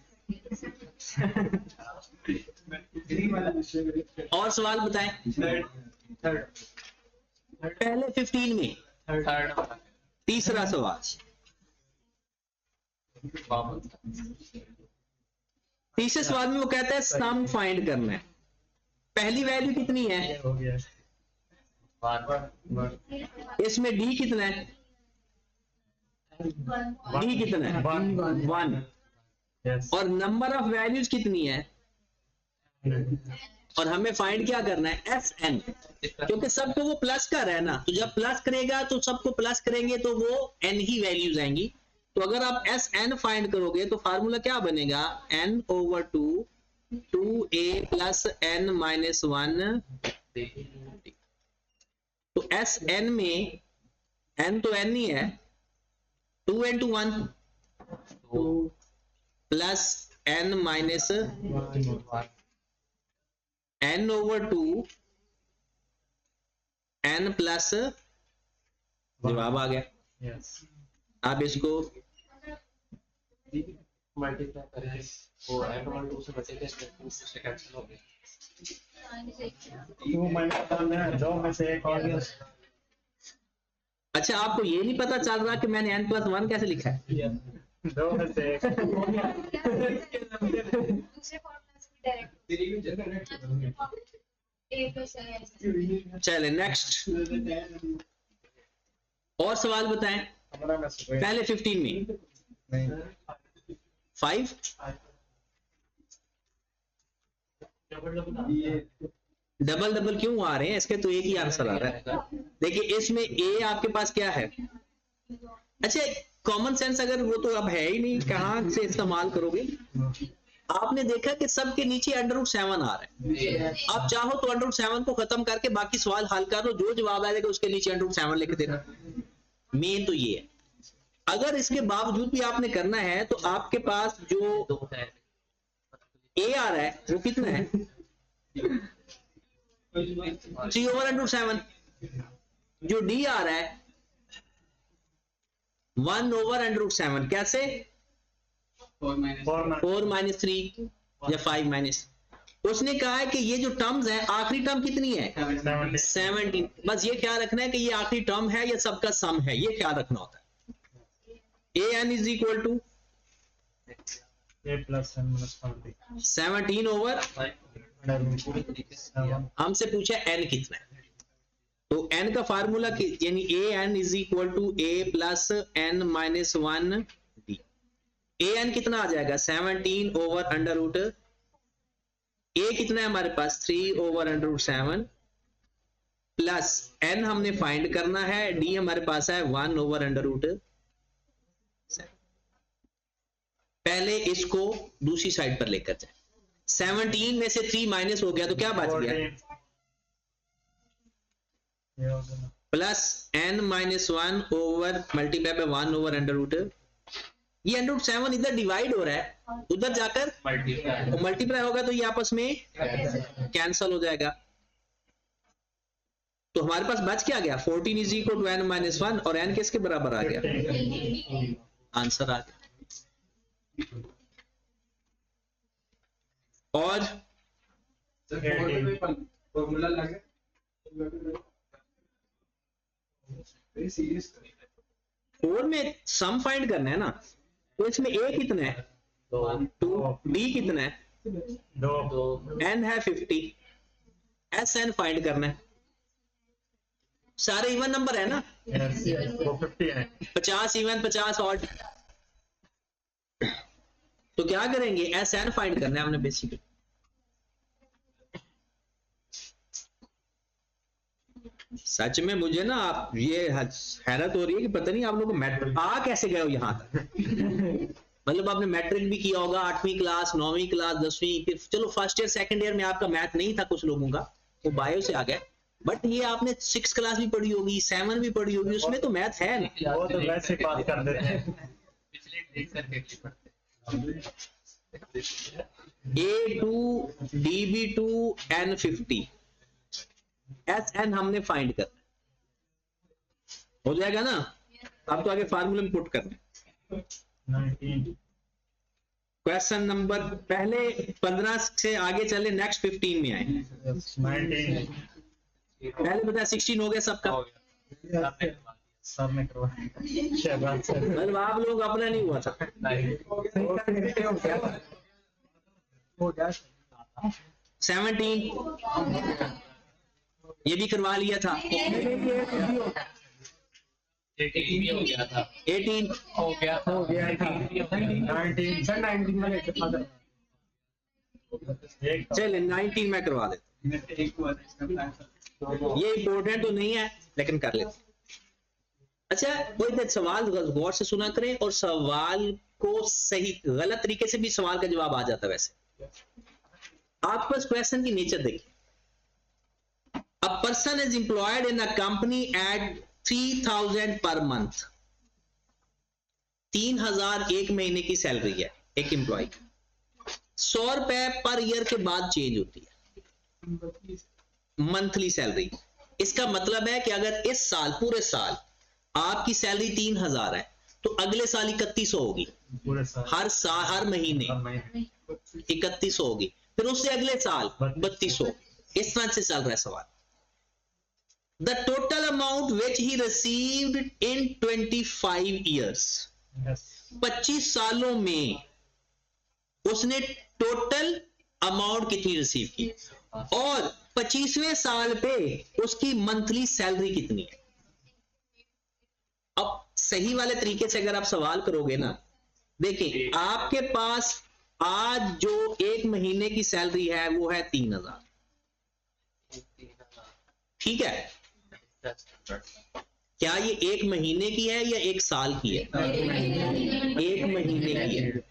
और सवाल बताएं पहले 15 में। थर्ड तीसरा सवाल, तीसरे सवाल में वो कहता है सम फाइंड करना है। पहली वैल्यू कितनी है, ये हो गया इसमें d कितना है, d कितना है 1, यस और नंबर ऑफ वैल्यूज कितनी है, और हमें फाइंड क्या करना है Sn, क्योंकि सबको वो प्लस कर रहा है ना, तो जब प्लस करेगा तो सबको प्लस करेंगे तो वो n ही वैल्यूज आएंगी। तो अगर आप Sn फाइंड करोगे तो फार्मूला क्या बनेगा, n/2 2a plus n minus 1। तो Sn में n तो n ही है, 2 into 1 plus n minus n/2 n plus, जवाब आ गया। यस आप इसको मल्टीप्लाई करें वो n/2 से बचेगा, इसमें 2 से कैंसिल हो गया। 2 माइनस 1 है, 2 में से एक और गया। अच्छा, आपको ये नहीं पता चल रहा कि मैंने n+1 कैसे लिखा है, 2 में से एक दूसरे फॉर्मूला से डायरेक्ट a plus n। चले नेक्स्ट। और सवाल बताएं हमारा में से कोई पहले 15 में। नहीं 5 डबल डबल क्यों आ रहे हैं, इसके तो एक ही आंसर आ रहा है। देखिए इसमें a आपके पास क्या है, अच्छा कॉमन सेंस अगर वो तो अब है ही नहीं, कहां से इस्तेमाल करोगे। आपने देखा कि सबके नीचे √7 आ रहा है, आप चाहो तो √7 को खत्म करके बाकी सवाल हल कर दो, जो जवाब आएगा उसके नीचे √7 लिख देना। मेन तो ये है। अगर इसके बावजूद भी आपने करना है तो आपके पास जो दो है a आ रहा है वो कितना है, 3/√7। जो d आ रहा है 1/√7। कैसे, 4 माइनस 3 या 5 माइनस। उसने कहा है कि ये जो टर्म्स है, आखिरी टर्म कितनी है 17। बस ये ख्याल रखना है कि ये आखिरी टर्म है या सबका सम है, ये ख्याल रखना होता है। an is equal to a plus n minus 1 17/, हमसे पूछा n कितना है, तो n का फार्मूला यानी an is equal to a plus n minus 1 d। an कितना आ जाएगा 17/√, a कितना है हमारे पास 3/√7 प्लस n हमने फाइंड करना है, d हमारे पास है 1/√7। पहले इसको दूसरी साइड पर लेकर जाए, 17 में से 3 माइनस हो गया तो क्या बच गया, plus n minus 1 over multiply by 1/√। ये √7 इधर डिवाइड हो रहा है, उधर जाकर मल्टीप्लाई होगा तो ये आपस में कैंसल हो जाएगा। तो हमारे पास बच क्या गया 14 is equal to n minus 1, और n किसके बराबर आ गया, आंसर आ गया। और फोर में सम फाइंड करना है ना, तो इसमें a कितना है 2, b कितना है 2 n है 50, Sn फाइंड करना है। सारे इवन नंबर है ना, वो 50 है 50 इवन 50 ऑड। तो क्या करेंगे Sn फाइंड करना है हमने बेसिकली। सच में मुझे ना आप ये हैरत हो रही है कि पता नहीं आप लोग मैट्रिक आ कैसे गए हो यहाँ तक। मतलब आपने मैट्रिक भी किया होगा, 8वीं क्लास 9वीं क्लास 10वीं, फिर चलो फर्स्ट ईयर सेकंड ईयर में आपका मैथ नहीं था कुछ लोगों का, वो बायो से आ गए, बट ये आपने 6 क्लास भी पढ़ी होगी 7 भी पढ़ी होगी, उसमें तो मैथ है ना। वो तो वैसे बात कर देते हैं A2 DB2 N50 S N हमने फाइंड करना है। हो जाएगा ना? अब तो आगे फार्मूले में पुट करना है। 19 क्वेश्चन नंबर पहले 15 से आगे चले, नेक्स्ट 15 में आए। 19 पहले बताया 16 हो गया सबका। हो गया सब में करवा शाबाश सर। मतलब आप लोग अपना नहीं हुआ था। नहीं हो गया 17 ये भी करवा लिया था। 18 हो गया था 18 हो गया था 19 सर 19 में लेके फादर चले 19 में करवा देते। ये इंपॉर्टेंट तो नहीं है लेकिन कर लेते। अच्छा, कोई सवाल गौर से सुना करें और सवाल को सही गलत तरीके से भी सवाल का जवाब आ जाता है। वैसे आपके पास क्वेश्चन की नेचर देखिए। A person is employed in a company at 3000 per month. 3000 एक महीने की सैलरी है एक एम्प्लॉय। 100 रुपए पर ईयर के बाद चेंज होती है मंथली सैलरी। इसका मतलब है कि अगर इस साल पूरे साल आपकी सैलरी 3000 है तो अगले साल 3100 होगी। पूरे साल हर साल हर महीने हर महीने 3100 होगी, फिर उससे अगले साल 3200। इस तरह से चल रहा है सवाल। The total amount which he received in 25 years. Yes 25 सालों में उसने टोटल अमाउंट कितनी रिसीव की और 25वें साल पे उसकी मंथली सैलरी कितनी है। अब सही वाले तरीके से अगर आप सवाल करोगे ना, देखिए आपके पास आज जो एक महीने की सैलरी है वो है 3000, ठीक है? क्या ये एक महीने की है या एक साल की है? एक महीने की है।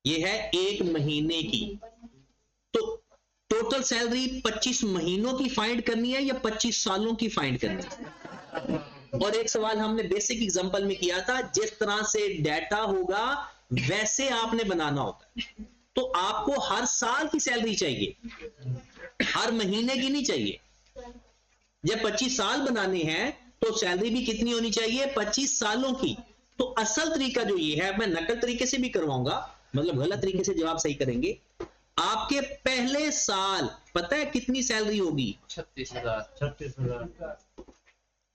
ये है एक महीने की। तो टोटल सैलरी 25 महीनों की फाइंड करनी है या 25 सालों की फाइंड करनी है? और एक सवाल हमने बेसिक एग्जांपल में किया था, जिस तरह से डाटा होगा वैसे आपने बनाना होता है। तो आपको हर साल की सैलरी चाहिए, हर महीने की नहीं चाहिए। जब 25 साल बनाने हैं तो सैलरी भी कितनी होनी चाहिए? 25 सालों की। तो असल तरीका जो ये है, मैं नकल तरीके से भी करवाऊंगा, मतलब गलत तरीके से जवाब सही करेंगे। आपके पहले साल पता है कितनी सैलरी होगी? 36,000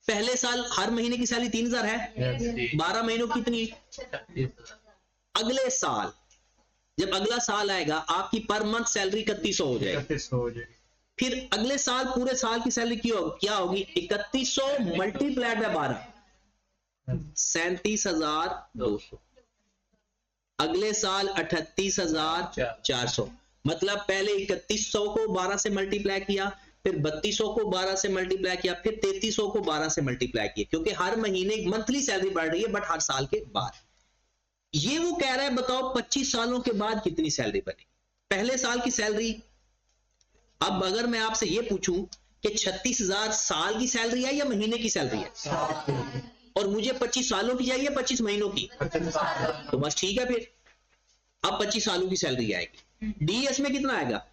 पहले साल हर महीने की सैलरी 3000 है। 12 महीनों की कितनी? 36,000 अगले साल जब अगला साल आएगा आपकी पर मंथ सैलरी 3100 हो जाएगी। 3100 हो जाएगी। फिर अगले साल पूरे साल की सैलरी क्या होगी? 3100 मल्टीप्लाइड बाय 12, 37,200। अगले साल 38,400। मतलब पहले 3100 को 12 से मल्टीप्लाई किया, फिर 3200 को 12 से मल्टीप्लाई किया, फिर 3300 को 12 से मल्टीप्लाई किया, क्योंकि हर महीने मंथली सैलरी बढ़ रही है बट हर साल के बाद। ये वो कह रहा है बताओ 25 सालों के बाद कितनी सैलरी बनेगी। पहले साल की सैलरी, अब अगर मैं आपसे ये पूछूं कि 36,000 साल की सैलरी है या महीने की सैलरी है, और मुझे 25 सालों की चाहिए 25 महीनों की, तो बस ठीक है। फिर अब 25 सालों की सैलरी आएगी। डीएस में कितना आएगा?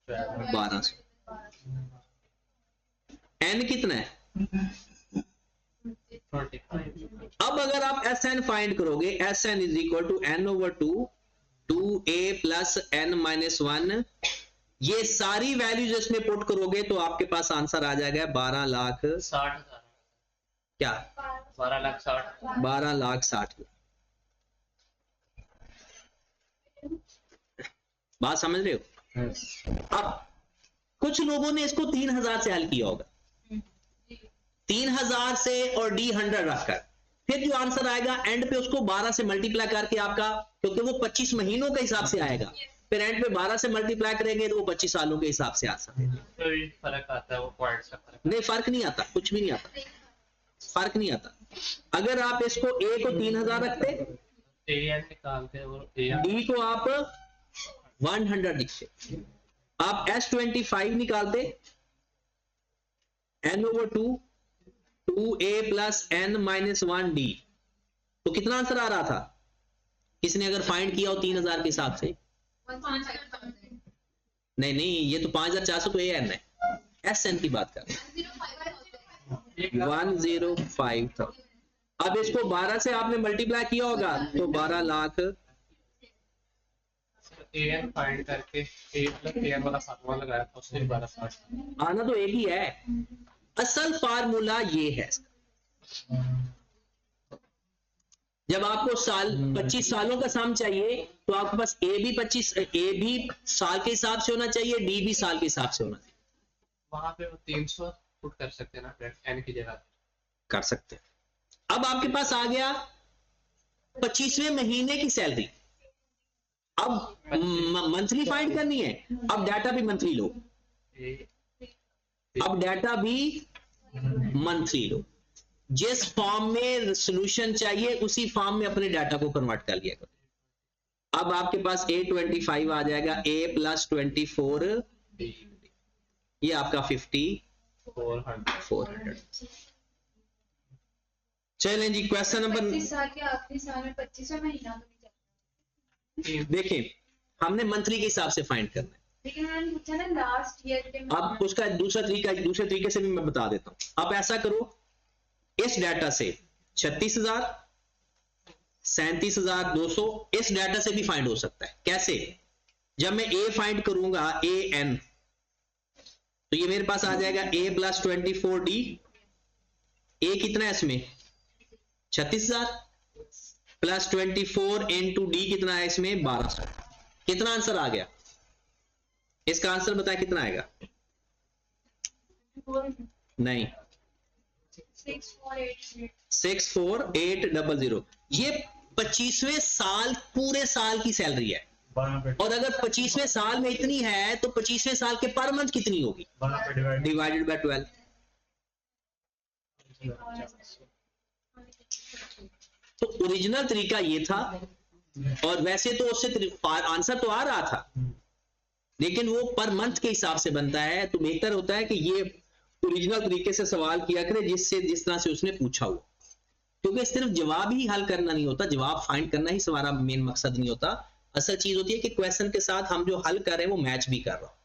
1200। एन कितना है? 45 अब अगर आप एस एन फाइंड करोगे, S N is equal to N over 2a plus N minus 1। ये सारी वैल्यूज इसमें पुट करोगे तो आपके पास आंसर आ जाएगा 12 लाख 60,000 क्या? 12,60,000 12,60,000। बात समझ रहे हो? अब कुछ लोगों ने इसको 3000 से हल किया होगा, 3000 से और D100 रखकर, फिर जो आंसर आएगा एंड पे उसको 12 से मल्टीप्लाई करके आपका, क्योंकि वो 25 महीनों के हिसाब से आएगा, फिर एंड पे 12 से मल्टीप्लाई करेंगे तो वो 25 सालों के हिसाब से आ सकता है। तो ये फर्क आता है, वो पॉइंट्स का फर्क नहीं, फर्क नहीं आता, कुछ भी नहीं आता, फर्क नहीं आता। अगर आप इसको ए को 3000 रखते, एन निकालते हैं और एन डी को आप 100 लिखते, आप S25 निकालते, n over 2a plus n minus 1d, तो कितना आंसर आ रहा था? किसने अगर फाइंड किया हो 3000 के हिसाब से? नहीं, ये तो 5400 तो an है। SN की बात कर रहे हैं, 105 था। अब इसको 12 से आपने मल्टीप्लाई किया होगा तो 12 लाख। AN फाइंड करके A प्लस AN वाला फार्मूला लगाया था, उससे 1260। आना तो एक ही है, असल फार्मूला ये है। जब आपको साल 25 सालों का सम चाहिए तो आपके पास ए भी साल के हिसाब से होना चाहिए, डी भी साल के हिसाब से होना चाहिए। वहां पे वो 300 पुट कर सकते हैं ना N की जगह। कर सकते हैं। अब आपके पास आ गया 25वें महीने की सैलरी। अब मंथली फाइंड करनी है, अब डाटा भी मंथली लो, अब डाटा भी मंथली लो। जिस फॉर्म में सॉल्यूशन चाहिए उसी फॉर्म में अपने डाटा को कन्वर्ट कर लिया करो। अब आपके पास A25 आ जाएगा, A प्लस 24, ये आपका 5400। चलें जी, क्वेश्चन नंबर 25 साल के आखिरी साल में 25वां महीना तो नहीं जाता, देखें, हमने मंथली के हिसाब से फाइंड करना है। लेकिन मैंने पूछा ना लास्ट ईयर के अब उसका दूसरे तरीके से भी मैं बता देता हूं। आप ऐसा करो, इस डाटा से 36,000, 37,200 इस डाटा से भी फाइंड हो सकता है। कैसे? जब मैं A फाइंड करूंगा AN, तो ये मेरे पास आ जाएगा A प्लस 24D। A कितना है इसमें? 36,000 प्लस 24 इंटू D कितना है इसमें? 1200। कितना आंसर आ गया? इसका आंसर बताएं कितना आएगा? नहीं, 64800। ये 25वें साल पूरे साल की सैलरी है। और अगर 25वें साल में इतनी है तो 25वें साल के पर मंथ कितनी होगी? Divided by 12। तो ओरिजिनल तरीका ये था, और वैसे तो उससे आंसर तो आ रहा था, लेकिन वो पर मंथ के हिसाब से बनता है। तो बेहतर होता है कि ये ओरिजिनल तरीके से सवाल किया करे, जिस तरह से उसने पूछा हुआ, क्योंकि सिर्फ जवाब ही हल करना नहीं होता, जवाब फाइंड करना ही हमारा मेन मकसद नहीं होता। असल चीज होती है कि क्वेश्चन के साथ हम जो हल कर रहे हैं वो मैच भी कर रहा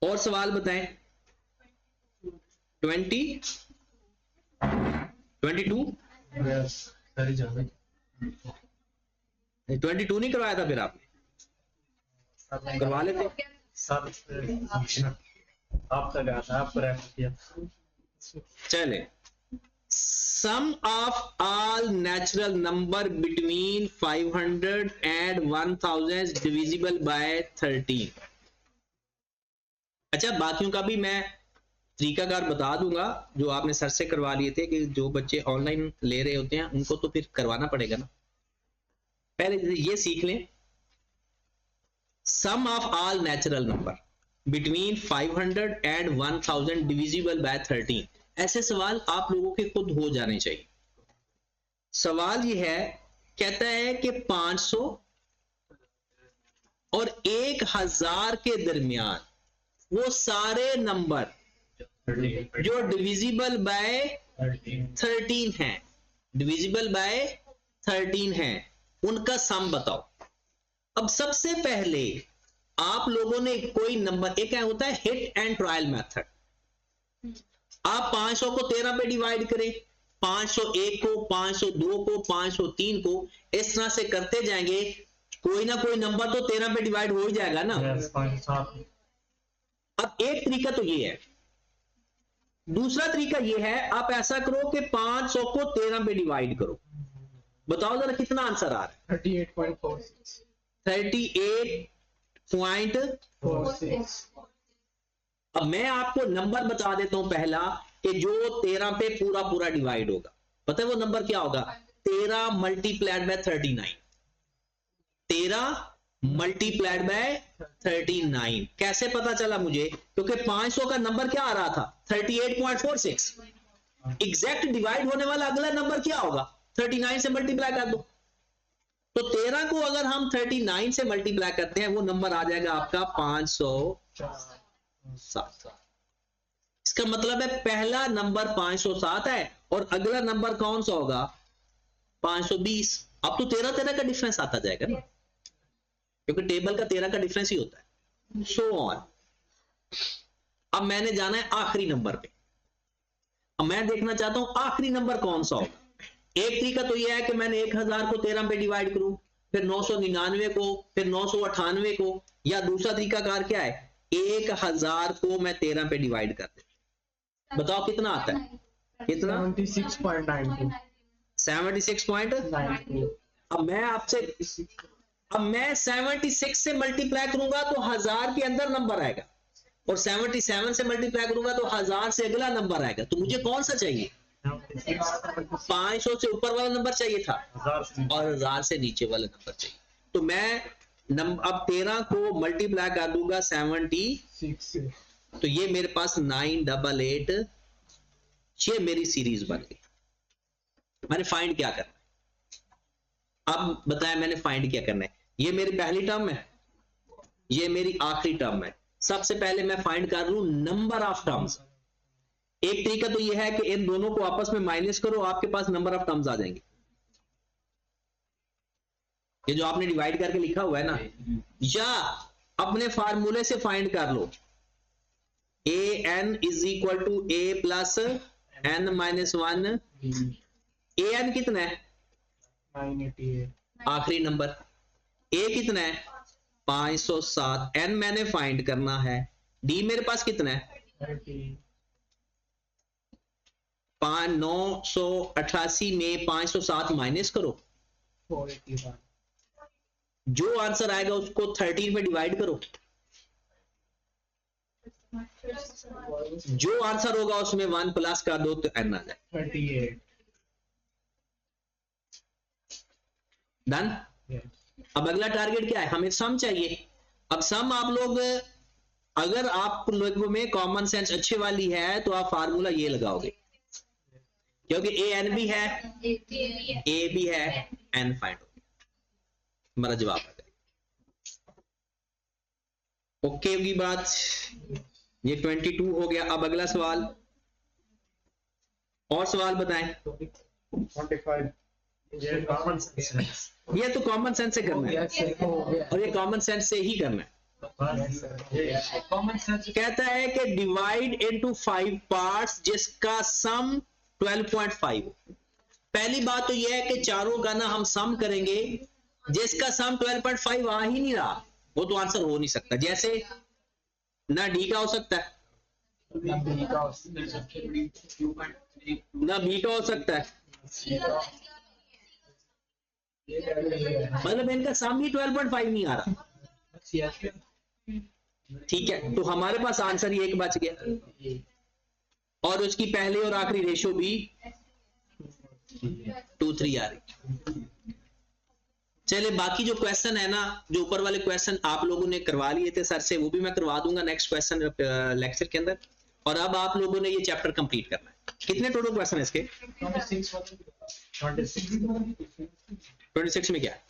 हो। और सवाल बताएं। 22 22 नहीं करवाया था फिर आपने? करवा लेते। आपका गया था, आपको रेफर किया। चले, sum of all natural number between 500 and 1000 divisible by 13। अच्छा, बाकियों का भी मैं तरीकाकार बता दूंगा, जो आपने सर से करवा लिए थे, कि जो बच्चे ऑनलाइन ले रहे होते हैं उनको तो फिर करवाना पड़ेगा ना। पहले ये सीख लें, sum of all natural number between 500 and 1000 divisible by 13। ऐसे सवाल आप लोगों के खुद हो जाने चाहिए। सवाल ये है, कहता है कि 500 और 1000 के दरमियान वो सारे नंबर जो डिविजिबल बाय 13 हैं, डिविजिबल बाय 13 हैं, उनका सम बताओ। अब सबसे पहले आप लोगों ने कोई नंबर, एक क्या होता है हिट एंड ट्रायल मेथड। आप 500 को 13 पे डिवाइड करें, 501 को, 502 को, 503 को, इस तरह से करते जाएंगे, कोई ना कोई नंबर तो 13 पे डिवाइड हो ही जाएगा ना। अब एक तरीका तो ये है। दूसरा तरीका ये है, आप ऐसा करो कि 500 को 13 पे डिवाइड करो। बताओ जरा कितना आंसर आ रहा है? 38.46। 38.46। अब मैं आपको नंबर बता देता हूं पहला, कि जो 13 पे पूरा पूरा डिवाइड होगा। पता है वो नंबर क्या होगा? 13 मल्टीप्लाइड बाय 39। 13 multiplied by 39। कैसे पता चला मुझे? क्योंकि 500 का नंबर क्या आ रहा था? 38.46। एग्जैक्ट डिवाइड होने वाला अगला नंबर क्या होगा? 39 से मल्टीप्लाई कर दो। तो 13 को अगर हम 39 से मल्टीप्लाई करते हैं, वो नंबर आ जाएगा आपका 507। इसका मतलब है पहला नंबर 507 है और अगला नंबर कौन सा होगा? 520। अब तो 13 का डिफरेंस आता जाएगा ना, क्योंकि टेबल का 13 का डिफरेंस ही होता है। So on. अब मैंने जाना है आखिरी नंबर पे। अब मैं देखना चाहता हूं आखिरी नंबर कौन सा होगा। एक तरीका तो यह है कि मैंने 1000 को 13 पे डिवाइड करूं, फिर 999 को, फिर 998 को, या दूसरा तरीका कार क्या है, 1000 को मैं 13 पे डिवाइड कर देता। बताओ कितना आता है, कितना, 76.92 76.92। अब मैं आपसे, अब मैं 76 से मल्टीप्लाई करूंगा तो 1000 के अंदर नंबर आएगा, और 77 से मल्टीप्लाई करूंगा तो 1000 से अगला नंबर आएगा। तो मुझे कौन सा चाहिए, 500 से ऊपर वाला नंबर चाहिए था और 1000 से नीचे वाला नंबर चाहिए। तो मैं अब 13 को मल्टीप्लाई कर दूंगा 76 से, तो ये मेरे पास 988, ये मेरी सीरीज बन गई। मैंने फाइंड क्या करना है, अब बताया मैंने फाइंड क्या करना है। ये मेरी पहली टर्म है, ये मेरी आखिरी टर्म है। सबसे पहले मैं फाइंड कर लूं नंबर ऑफ टर्म्स। एक तरीका तो यह है कि इन दोनों को आपस में माइनस करो, आपके पास नंबर ऑफ टर्म्स आ जाएंगे। ये जो आपने डिवाइड करके लिखा हुआ है ना, या अपने फार्मूले से फाइंड कर लो, A N is equal to A plus N minus 1। ए एन कितना है, 988 आखिरी नंबर। ए कितना है, 507। एन मैंने फाइंड करना है। डी मेरे पास कितना है, 988 में 507 माइनस करो, 481 जो आंसर आएगा उसको 13 में डिवाइड करो, जो आंसर होगा उसमें 1 प्लस कर दो तो एन आ जाए। 28 डन। अब अगला टारगेट क्या है, हमें सम चाहिए। अब सम आप लोग, अगर आप लोगों में कॉमन सेंस अच्छे वाली है तो आप फार्मूला ये लगाओगे, क्योंकि ए एन भी है, ए भी है, एन फाइंड हो गया, हमारा जवाब आ गया। ओके होगी बात, ये 22 हो गया। अब अगला सवाल, और सवाल बताएं। 25 ये कॉमन सेंस है। ये तो कॉमन सेंस से करना है, और ये कॉमन सेंस से ही करना है। कॉमन सेंस कहता है कि डिवाइड इनटू 5 पार्ट्स जिसका सम 12.5 हो। पहली बात तो यह है कि चारों का ना हम सम करेंगे, जिसका सम 12.5 आ ही नहीं रहा वो तो आंसर हो नहीं सकता। जैसे ना डी का हो सकता है, ना बी का हो सकता है, मतलब इनका सम ही 12.5 नहीं आ रहा। ठीक है, तो हमारे पास आंसर ही एक बच गया, और उसकी पहले और आखिरी रेशो भी 2:3 आ रही। चले बाकी जो क्वेश्चन है ना, जो ऊपर वाले क्वेश्चन आप लोगों ने करवा लिए थे सर से, वो भी मैं करवा दूंगा नेक्स्ट क्वेश्चन लेक्चर के अंदर। और अब आप लोगों ने ये चैप्टर कंप्लीट करना है। कितने टोटल क्वेश्चन है इसके, 26 में क्या है,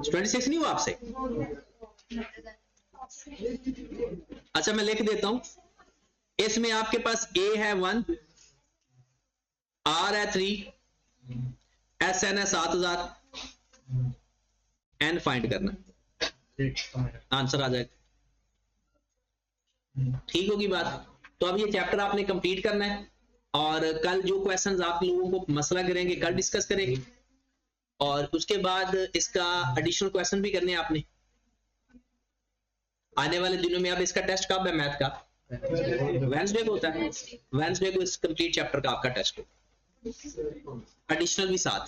26 नहीं हुआ आपसे? अच्छा मैं लिख देता हूं, इसमें आपके पास ए है 1, आर है 3, एस एन है 7000, एन फाइंड करना, आंसर आ जाएगा। ठीक होगी बात। तो अब ये चैप्टर आपने कंप्लीट करना है, और कल जो क्वेश्चंस आप लोगों को मसला करेंगे कल डिस्कस करेंगे, और उसके बाद इसका एडिशनल क्वेश्चन भी करने हैं आपने। आने वाले दिनों में अब इसका टेस्ट कब है, मैथ का वेडनेसडे को होता है। वेडनेसडे को इस कंप्लीट चैप्टर का आपका टेस्ट हो, एडिशनल भी साथ।